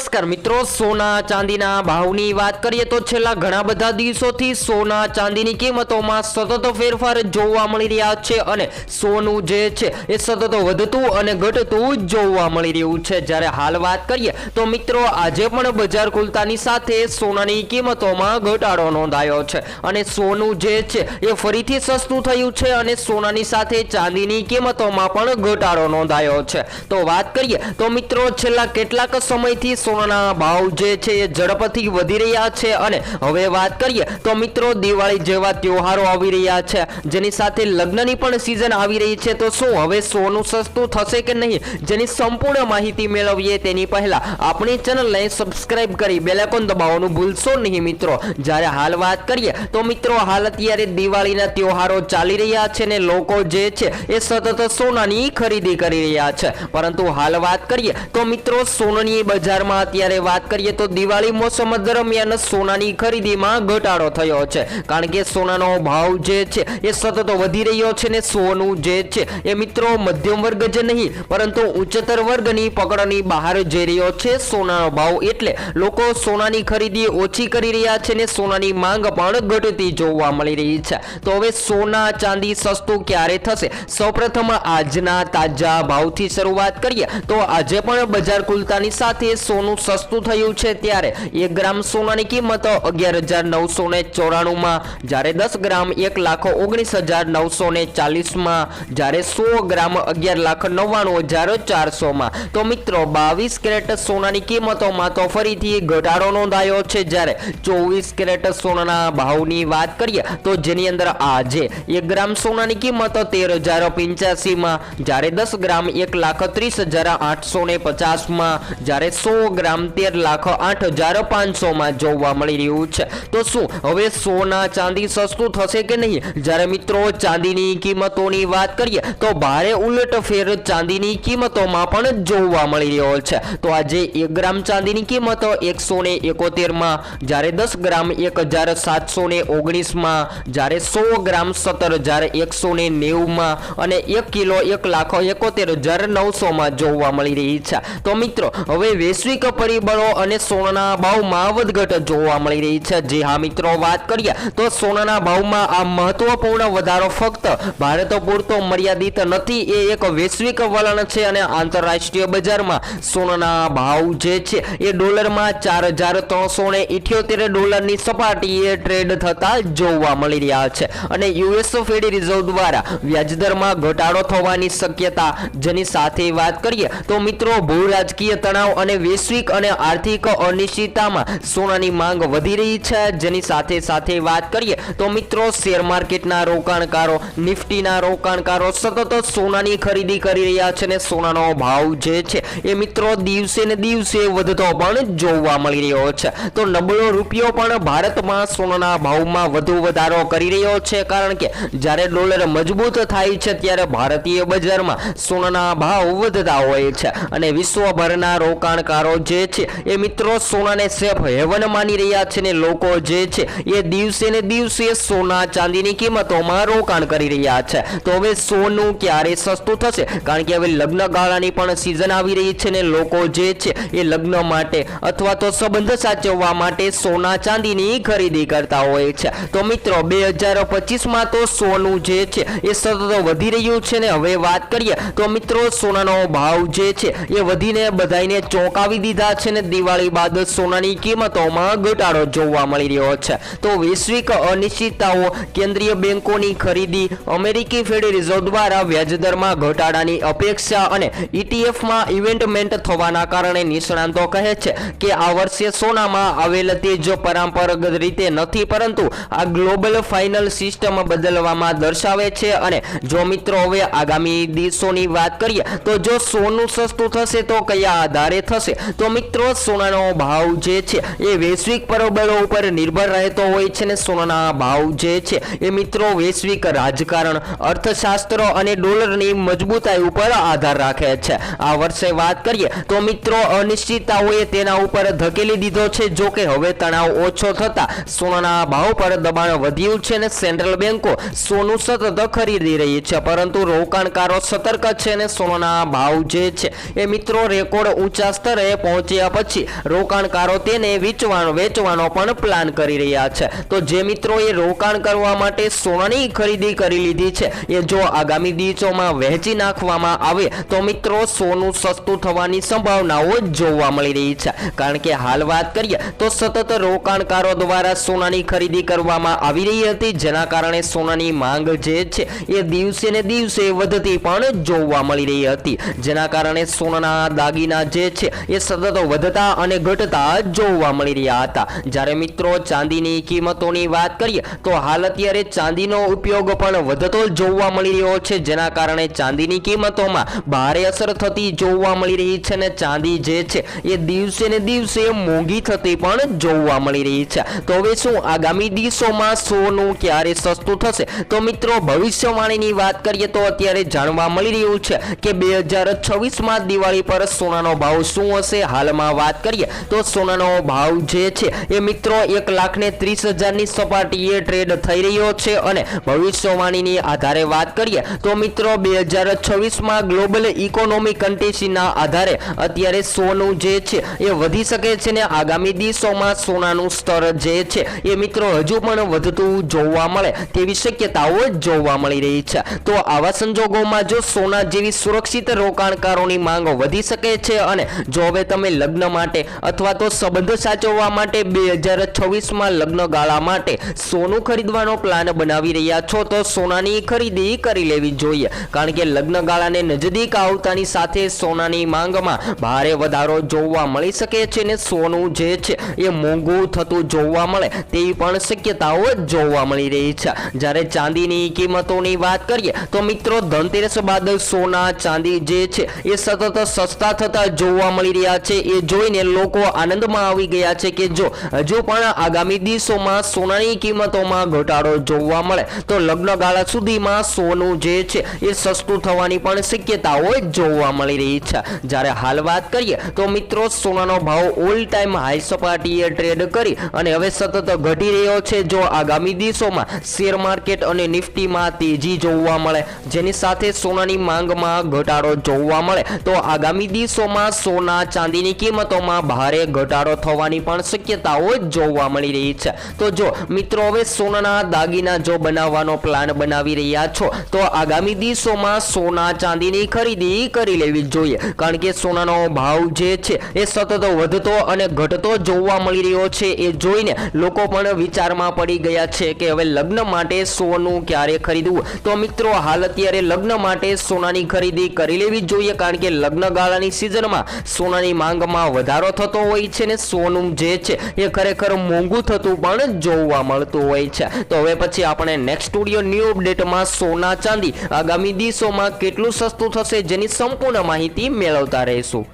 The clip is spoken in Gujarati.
નમસ્કાર મિત્રો, સોના ચાંદીના ભાવની વાત કરીએ તો છેલ્લા ઘણા બધા દિવસોથી સોના ચાંદીની કિંમતોમાં સતત ફેરફાર જોવા મળી રહ્યા છે અને સોનું જે છે એ સતત વધતું અને ઘટતું જોવા મળી રહ્યું છે। જ્યારે હાલ વાત કરીએ તો મિત્રો આજે પણ બજાર ખુલતાની સાથે સોનાની કિંમતોમાં ઘટાડો નોંધાયો છે અને સોનું જે છે એ ફરીથી સસ્તું થયું છે અને સોનાની સાથે ચાંદીની કિંમતોમાં પણ ઘટાડો નોંધાયો છે। તો વાત કરીએ તો મિત્રો છેલ્લા કેટલાક સમયથી સોનાના ભાવ જે છે એ ઝડપથી વધી રહ્યા છે અને હવે વાત કરીએ તો મિત્રો દિવાળી જેવા તહેવારો આવી રહ્યા છે, જેની સાથે લગ્નની પણ સીઝન આવી રહી છે। તો શું હવે સોનું સસ્તું થશે કે નહીં, જેની સંપૂર્ણ માહિતી મેળવીએ તેની પહેલા આપણી ચેનલને સબસ્ક્રાઇબ કરી બેલ આઇકોન દબાવવાનું ભૂલશો નહીં મિત્રો। જ્યારે હાલ વાત કરીએ તો મિત્રો હાલ અત્યારે દિવાળીના તહેવારો ચાલી રહ્યા છે ને લોકો જે છે એ સતત સોનાની ખરીદી કરી રહ્યા છે, પરંતુ હાલ વાત કરીએ તો મિત્રો સોનાની બજારમાં અત્યારે વાત કરીએ તો દિવાળી મોસમ દરમિયાન સોનાની ખરીદીમાં ઘટાડો થયો છે, કારણ કે સોનાનો ભાવ જે છે એ સતત વધી રહ્યો છે ને સોનું જે છે એ મિત્રો મધ્યમ વર્ગ જ નહીં પરંતુ ઉચ્ચતર વર્ગની પકડની બહાર જઈ રહ્યો છે સોનાનો ભાવ, એટલે લોકો સોનાની ખરીદી ઓછી કરી રહ્યા છે ને સોનાની માંગ પણ ઘટતી જોવા મળી રહી છે। તો હવે સોના ચાંદી સસ્તું ક્યારે થશે, સૌપ્રથમ આજના તાજા ભાવથી શરૂઆત કરીએ તો આજે પણ બજાર ખુલતાની સાથે સોનું સસ્તું થયું છે। ત્યારે 1 ગ્રામ સોનાની કિંમત 11,994 માં, જ્યારે 10 ગ્રામ 1,19,940 માં, જ્યારે 100 ગ્રામ 11,99,400 માં। તો મિત્રો 22 કેરેટ સોનાની કિંમતોમાં તો ફરીથી ઘટાડો નોંધાયો છે। જ્યારે 24 કેરેટ સોનાના ભાવની વાત કરીએ તો જેની અંદર આજે 1 ગ્રામ સોનાની કિંમત 13,085 માં, જ્યારે 10 ગ્રામ 1,30,850 માં, જ્યારે 100 ગ્રામ 13,08,500 માં જોવા મળી રહ્યું છે। તો શું હવે સોના ચાંદી સસ્તું થશે કે નહીં? જ્યારે મિત્રો ચાંદીની કિંમતોની વાત કરીએ તો ભારે ઉલટફેર ચાંદીની કિંમતોમાં પણ જોવા મળી રહ્યો છે। તો આજે 1 ગ્રામ ચાંદીની કિંમત 171 માં, જ્યારે 10 ગ્રામ 1,719 માં, જ્યારે 100 ગ્રામ 17,190 માં અને 1 કિલો 1,71,900 માં જોવા મળી રહી છે। તો મિત્રો હવે વૈશ્વિક પરિબળો અને સોનાના ભાવમાં વધઘટ જોવા મળી રહી છે। જી હા મિત્રો, વાત કરીએ તો સોનાના ભાવમાં આ મહત્વપૂર્ણ વધારો ફક્ત ભારત પૂરતો મર્યાદિત નથી, એ એક વૈશ્વિક વલણ છે અને આંતરરાષ્ટ્રીય બજારમાં સોનાના ભાવ જે છે એ ડોલરમાં 4,378 ડોલરની સપાટીએ ટ્રેડ થતા જોવા મળી રહ્યા છે અને યુએસ ફેડ રિઝર્વ દ્વારા વ્યાજદરમાં ઘટાડો થવાની શક્યતા, જેની સાથે વાત કરીએ તો મિત્રો ભૂ રાજકીય તણાવ અને વૈશ્વિક અને આર્થિક અનિશ્ચિતતામાં સોનાની માંગ વધી રહી છે। જેની સાથે સાથે વાત કરીએ તો મિત્રો શેર માર્કેટના રોકાણકારો, નિફ્ટીના રોકાણકારો સતત સોનાની ખરીદી કરી રહ્યા છે અને સોનાનો ભાવ જે છે એ મિત્રો દિવસે ને દિવસે વધતો પણ જોવા મળી રહ્યો છે। તો નબળો રૂપિયો પણ ભારતમાં સોનાના ભાવમાં વધુ વધારો કરી રહ્યો છે, કારણ કે જ્યારે ડોલર મજબૂત થાય છે ત્યારે ભારતીય બજારમાં સોનાના ભાવ વધતા હોય છે અને વિશ્વભરના રોકાણકારો જે છે એ મિત્રો સોનાને સેફ હેવન માની રહ્યા છે ને લોકો જે છે એ દિવસે ને દિવસે સોના ચાંદીની કિંમતોમાં રોકાણ કરી રહ્યા છે। તો હવે સોનું ક્યારે સસ્તું થશે, કારણ કે હવે લગ્ન ગાળાની પણ સીઝન આવી રહી છે ને લોકો જે છે એ લગ્ન માટે અથવા તો સંબંધ સાચવવા માટે સોના ચાંદીની ખરીદી કરતા હોય છે। તો મિત્રો 2025માં તો સોનું જે છે એ સતત વધી રહ્યું છે ને હવે વાત કરીએ તો મિત્રો સોનાનો ભાવ જે છે એ વધીને બધાઈને ચોંકાવી દીધા છે ને દિવાળી બાદ સોનાની કિંમતોમાં ઘટાડો જોવા મળી રહ્યો છે। તો વૈશ્વિક અનિશ્ચિતતાઓ, કેન્દ્રીય બેંકોની ખરીદી, અમેરિકી ફેડ રિઝર્વ દ્વારા વ્યાજદરમાં ઘટાડાની અપેક્ષા અને ઇટીએફમાં ઇવેન્ટમેન્ટ થવાના કારણે નિષ્ણાંતો કહે છે કે આ વર્ષે સોનામાં આવેલ તેજ પરંપરાગત રીતે નથી, પરંતુ આ ગ્લોબલ ફાઇનલ સિસ્ટમ બદલવામાં દર્શાવે છે। અને જો મિત્રો હવે આગામી દિવસોની વાત કરીએ તો જો સોનું સસ્તું થશે તો કયા આધારે થશે, તો મિત્રો સોનાનો ભાવ જે છે એ વૈશ્વિક પરિબળો ઉપર નિર્ભર રહેતો હોય છે ને સોનાના ભાવ જે છે એ મિત્રો વૈશ્વિક રાજકારણ, અર્થશાસ્ત્ર અને ડોલરની મજબૂતાઈ ઉપર આધાર રાખે છે। આ વર્ષે વાત કરીએ તો મિત્રો અનિશ્ચિતતાઓએ તેના ઉપર ધકેલી દીધો છે, જો કે હવે તણાવ ઓછો થતા સોનાના ભાવ પર દબાણ વધ્યું છે ને સેન્ટ્રલ બેંકો સોનું સતત ખરીદી રહી છે, પરંતુ રોકાણકારો સતર્ક છે ને સોનાના ભાવ જે છે એ મિત્રો રેકોર્ડ ઊંચા સ્તરે પહોંચી પહોંચ્યા પછી રોકાણકારો તેને વેચવાનો પણ પ્લાન કરી રહ્યા છે। તો જે મિત્રોએ રોકાણ કરવા માટે સોનાની ખરીદી કરી લીધી છે એ જો આગામી દિવસોમાં વહેંચી નાખવામાં આવે તો મિત્રો સોનું સસ્તું થવાની સંભાવનાઓ જોવા મળી રહી છે। કારણ કે હાલ વાત કરીએ તો સતત રોકાણકારો દ્વારા સોનાની ખરીદી કરવામાં આવી રહી હતી, જેના કારણે સોનાની માંગ જે છે એ દિવસે ને દિવસે વધતી પણ જોવા મળી રહી હતી, જેના કારણે સોનાના દાગીના જે છે એ સતત વધતા અને ઘટતા જોવા મળી રહ્યા હતા। જ્યારે મિત્રો ચાંદીની કિંમતોની વાત કરીએ તો હાલ અત્યારે ચાંદીનો ઉપયોગ પણ વધતો જોવા મળી રહ્યો છે, જેના કારણે ચાંદીની કિંમતોમાં ભારે અસર થતી જોવા મળી રહી છે અને ચાંદી જે છે એ દિવસે ને દિવસે મોંઘી થતી પણ જોવા મળી રહી છે। તો હવે શું આગામી દિવસોમાં સોનું ક્યારે સસ્તું થશે? તો મિત્રો ભવિષ્યવાણીની વાત કરીએ તો અત્યારે જાણવા મળી રહ્યું છે કે 2026માં દિવાળી પર સોનાનો ભાવ શું હશે। હાલમાં વાત કરીએ તો સોનાનો ભાવ જે છે એ મિત્રો 1,30,000ની સપાટીએ ટ્રેડ થઈ રહ્યો છે અને ભવિષ્યવાણીની આધારે વાત કરીએ તો મિત્રો 2026માં ગ્લોબલ ઇકોનોમિક કન્ડિશનના આધારે અત્યારે સોનું જે છે એ વધી શકે છે ને આગામી દિવસોમાં સોનાનું સ્તર જે છે એ મિત્રો હજુ પણ વધતું જોવા મળે તેવી શક્યતાઓ જોવા મળી રહી છે। તો આવા સંજોગોમાં જો સોના જેવી સુરક્ષિત રોકાણકારોની માંગ વધી શકે છે અને જો હવે તમે લગ્ન માટે અથવા તો સંબંધ સાચવવા માટે 2026માં લગ્ન ગાળા માટે સોનું ખરીદવાનો પ્લાન બનાવી રહ્યા છો તો સોનાની ખરીદી કરી લેવી જોઈએ, કારણ કે લગ્ન ગાળાને નજદીક આવતાની સાથે સોનાની માંગમાં ભારે વધારો જોવા મળી શકે છે ને સોનું જે છે એ મોંઘું થતું જોવા મળે તેવી પણ શક્યતાઓ જોવા મળી રહી છે। જ્યારે ચાંદીની કિંમતોની વાત કરીએ તો મિત્રો ધનતેરસ બાદ સોના ચાંદી જે છે એ સતત સસ્તા થતા જોવા મળી રહ્યા છે। એ જોઈને લોકો આનંદમાં આવી ગયા છે કે જો હજુ પણ આગામી દિવસોમાં સોનાની કિંમતોમાં ઘટાડો જોવા મળે તો લગ્ન ગાળા સુધીમાં સોનું જે છે એ સસ્તું થવાની પણ શક્યતાઓ જોવા મળી રહી છે। જ્યારે હાલ વાત કરીએ તો મિત્રો સોનાનો ભાવ ઓલ ટાઈમ હાઈ સપાટીએ ટ્રેડ કરી અને હવે સતત ઘટી રહ્યો છે। જો આગામી દિવસોમાં શેર માર્કેટ અને નિફ્ટીમાં તેજી જોવા મળે જેની સાથે સોનાની માંગમાં ઘટાડો જોવા મળે તો આગામી દિવસોમાં સોના ચાંદીની કિંમતોમાં ભારે ઘટાડો થવાની પણ શક્યતાઓ જોવા મળી રહી છે। તો જો મિત્રો હવે સોનાના દાગીના જો બનાવવાનો પ્લાન બનાવી રહ્યા છો તો આગામી દિવસોમાં સોના ચાંદીની ખરીદી કરી લેવી જોઈએ, કારણ કે સોનાનો ભાવ જે છે એ સતત વધતો અને ઘટતો જોવા મળી રહ્યો છે। એ જોઈને લોકો પણ વિચારમાં પડી ગયા છે કે હવે લગ્ન માટે સોનું ક્યારે ખરીદવું। તો મિત્રો હાલ અત્યારે લગ્ન માટે સોનાની ખરીદી કરી લેવી જોઈએ, કારણ કે લગ્ન ગાળાની સિઝનમાં સોનાની માંગમાં વધારો થતો હોય છે ને સોનું જે છે એ ખરેખર મોંઘું થતું પણ જોવા મળતું હોય છે। તો હવે પછી આપણે નેક્સ્ટ સ્ટુડિયો ન્યૂ અપડેટમાં સોના ચાંદી આગામી દિવસોમાં કેટલું સસ્તું થશે જેની સંપૂર્ણ માહિતી મેળવતા રહીશું।